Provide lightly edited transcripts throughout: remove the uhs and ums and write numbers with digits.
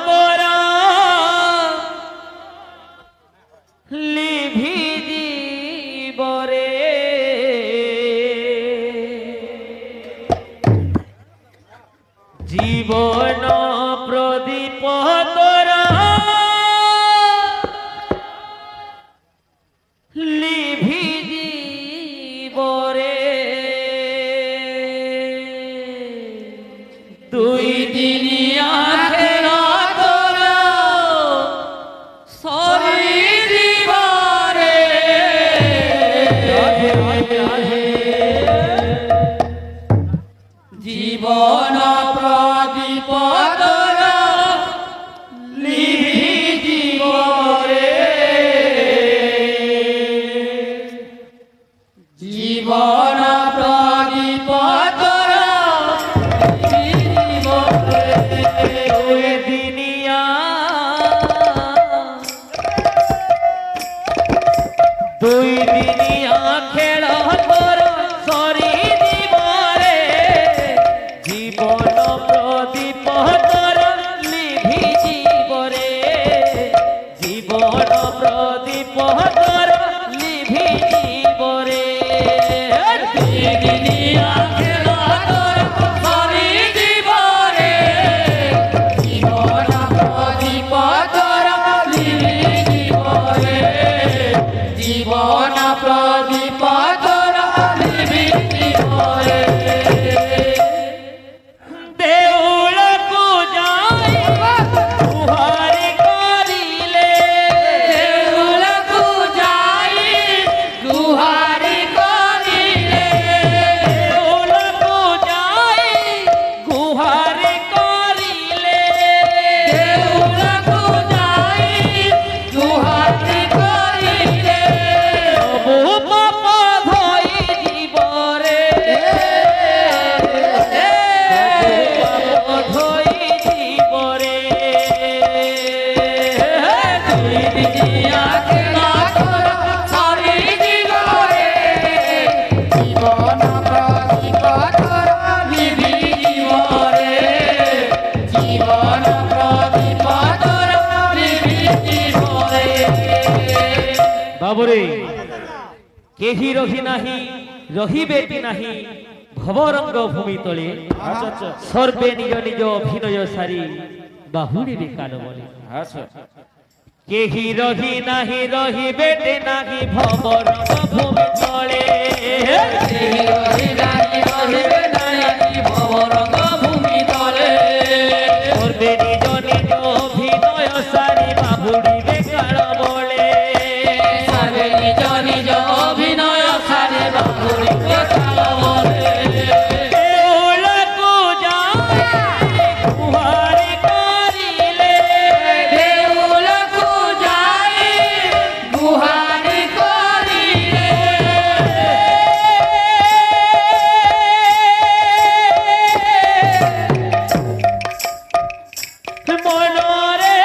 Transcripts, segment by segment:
তোরা লিভি জীবরে জীবন প্রদীপ তোরা লিভি জীবরে দুই দিনিয়া খেলা তোরা সরি জীবরে জীবন প্রদীপ তোরা লিভি জীবরে জীবন প্রদীপ তোরা লিভি দিনিয়া দুই দিনিয়া খেল তোর সরি জীবরে জীবন প্রদীপ তোর লিভি জীবরে জীবন প্রদীপ তোর লিভি জীবরে দিনিয়া খেল তোর সরি জীবরে জীবন প্রদীপ তোর লিভি জীবরে জীবন প্রদীপ তোর লিভি জীবরে দেউলকু যাই গুহারি করিলে দেউলকু যাই গুহারি করিলে দেউলকু যাই গুহারি করিলে দেউলকু যাই গুহারি করিলে বহু পাপ ধই জীবরে ধই জীবরে দুই দিনিয়া খেলা তোরা সরি জীবরে জীবন প্রদীপ তোরা লিভি জীবরে জীবন প্রদীপ তোরা লিভি জীবরে বাবুরে কেহি রহি নাহি রহিবেটি নাহি ভবরঙ্গ ভূমি তলে সর্বে নিজ নিজ অভিনয় সারি বাহুড়িবে কাল বলে কেহি রহি নাহি রহিবেটি নাহি ভবরঙ্গ ভূমি তলে কেহি রহি নাহি রহিবে নাহি ভবরঙ্গ ভূমি তলে সর্বে নিজ নিজ অভিনয় সারি বাহুড়িবে কাল বলে সর্বে নিজ নিজ অভিনয় সারি বাহুড়িবে কাল বলে দেউলকু যাই গুহারি করিলে দেউলকু যাই গুহারি করিলে মনরে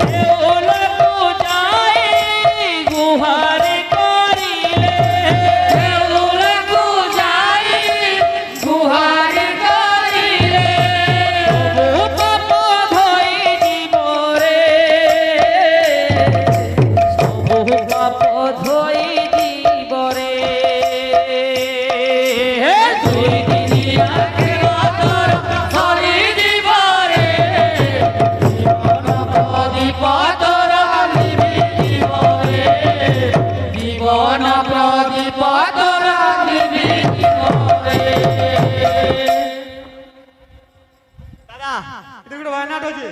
দেউলকু যাই গুহারি করিলে দেউলকু যাই গুহারি করিলে বহু পাপ ধই জীবরে বহু পাপ ধই জীবরে দুই দিনিয়া খেলা তোর সরি জীবরে জীবন প্রদীপ তোর লিভি জীবরে জীবন প্রদীপ তোর লিভি জীবরে দাদা এটা একটা বায়নাট হয়েছে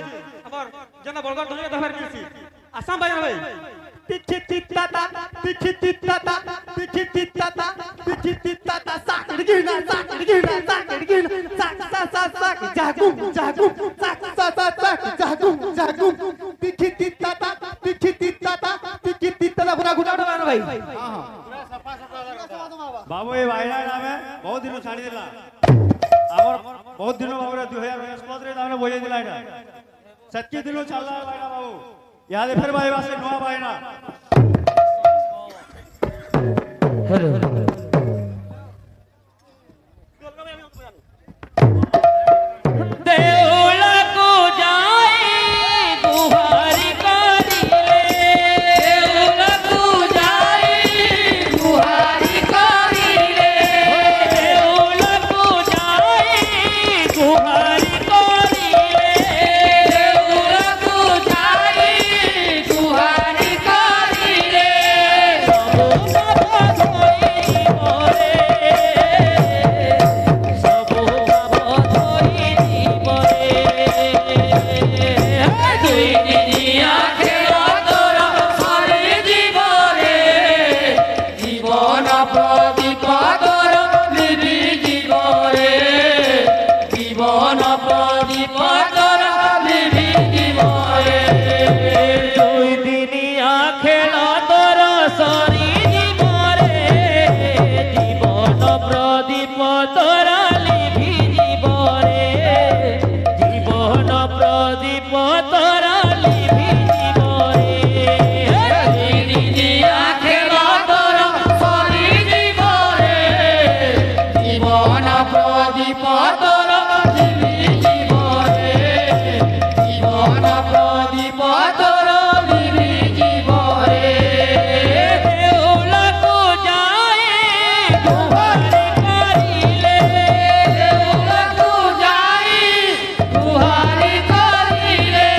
আবার যেন বলগান ধরে দেখার দিয়েছি আসাম ভাই ভাই তিখি তিত্তাতা তিখি তিত্তাতা তিখি তিত্তাতা তিখি তিত্তাতা সাক ডিগিনা সাক ডিগিনা সাক ডিগিনা সাক সাক সাক সাক জাগুম জাগুম সাক সাক সাক সাক জাগুম জাগুম তিখি তিত্তাতা তিখি তিত্তাতা তিখি তিত্তাতা পুরা গুটাটা বানা ভাই বাবু এই ভাইরা নামে বহুত দিন ছাড়ি দিলা আমার বহুত দিন বাবুরে 2019 রে নামে বইয়ে দিলা এটা সত্যি দিন চাল্লা ভাইরা বাবু ইয়াদে ফের ভাই বাসে নোয়া ভাইনা দেউলকু যাই গুহারি করিলে দেউলকু যাই গুহারি করিলে দেউলকু যাই গুহারি করিলে দেউলকু যাই গুহারি করিলে সবু বাবা ধরি জীবরে দুই দিনিয়া খেল তোর সরি জীবরে জীবন প্রদীপ তোর নিবি জীবরে জীবন প্রদীপ তোর নিবি জীবরে দুই দিনিয়া খেল তোর সরি জীবরে জীবন প্রদীপ তোর লিভি জীবরে জীবন প্রদীপ তোর লিভি জীবরে দিদিয়া খেল তোর সরি জীবরে জীবন প্রদীপ তোর লিভি জীবরে জীবন প্রদীপ তোর লিভি জীবরে দেউলকু যাই গুহারি করিলে দেউলকু যাই গুহারি করিলে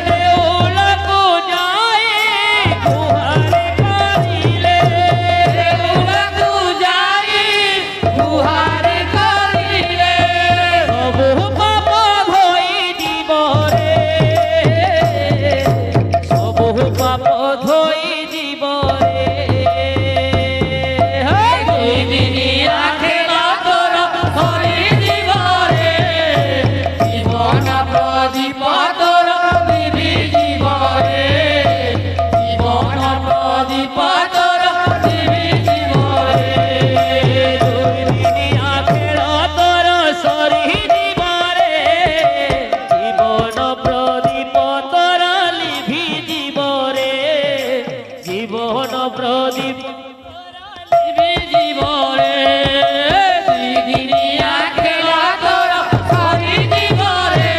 দেউলকু যাই গুহারি করিলে দেউলকু যাই গুহারি করিলে সবু পাপ ধই জীবরে সবু পাপ ধই জীবরে দুই দিনিয়া খেল তোর হরি জীবরে জীবন প্রদীপ তোর নিবি জীবরে জীবন প্রদীপ তোর নিবি জীবরে দুই দিনিয়া খেল তোর সরি জীবরে জীবন প্রদীপ তোর লিভি জীবরে জীবন প্রদীপ লিভি জীবরে দুই দিনিয়া খেল তোর সরি জীবরে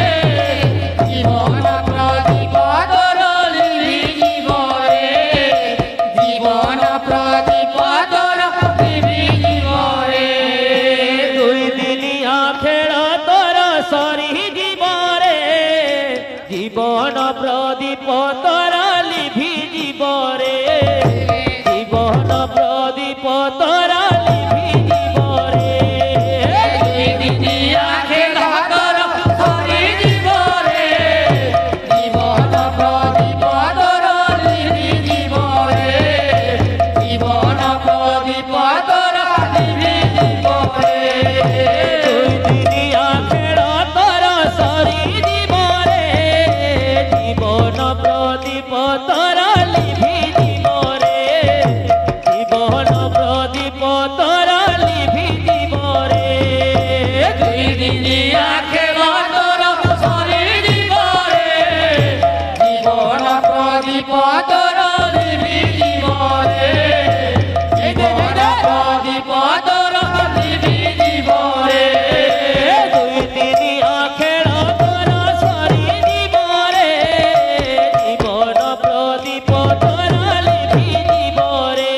জীবন প্রদীপ তোর লিভি জীবরে জীবন প্রদীপ তোর লিভি জীবরে দুই দিনিয়া খেল তোর সরি জীবরে জীবন প্রদীপ তোর লিভি জীবরে জীবন প্রদীপ তোর লিভি জীবরে দুই দিনিয়া খেল তোর সরি জীবরে জীবন প্রদীপ তোর লিভি জীবরে জীবন প্রদীপ তোর লিভি জীবরে দুই দিনিয়া খেল তোর সরি জীবরে জীবন প্রদীপ তোর লিভি জীবরে জীবন প্রদীপ তোর লিভি জীবরে দুই দিনিয়া খেল তোর সরি জীবরে জীবন প্রদীপ তোর লিভি জীবরে জীবন প্রদীপ তোর লিভি জীবরে দুই দিনিয়া খেল তোর সরি জীবরে জীবন প্রদীপ তোর লিভি জীবরে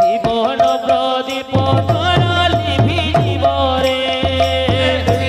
জীবন প্রদীপ তোর লিভি জীবরে দুই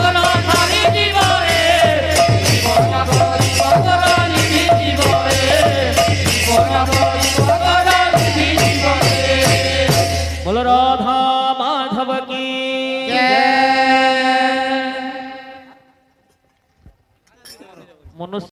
তোর সরি জীবরে জীবন প্রদীপ তোর নিধি জীবরে জীবন প্রদীপ তোর নিধি জীবরে बोलो राधा माधव की জয়। मनुष्य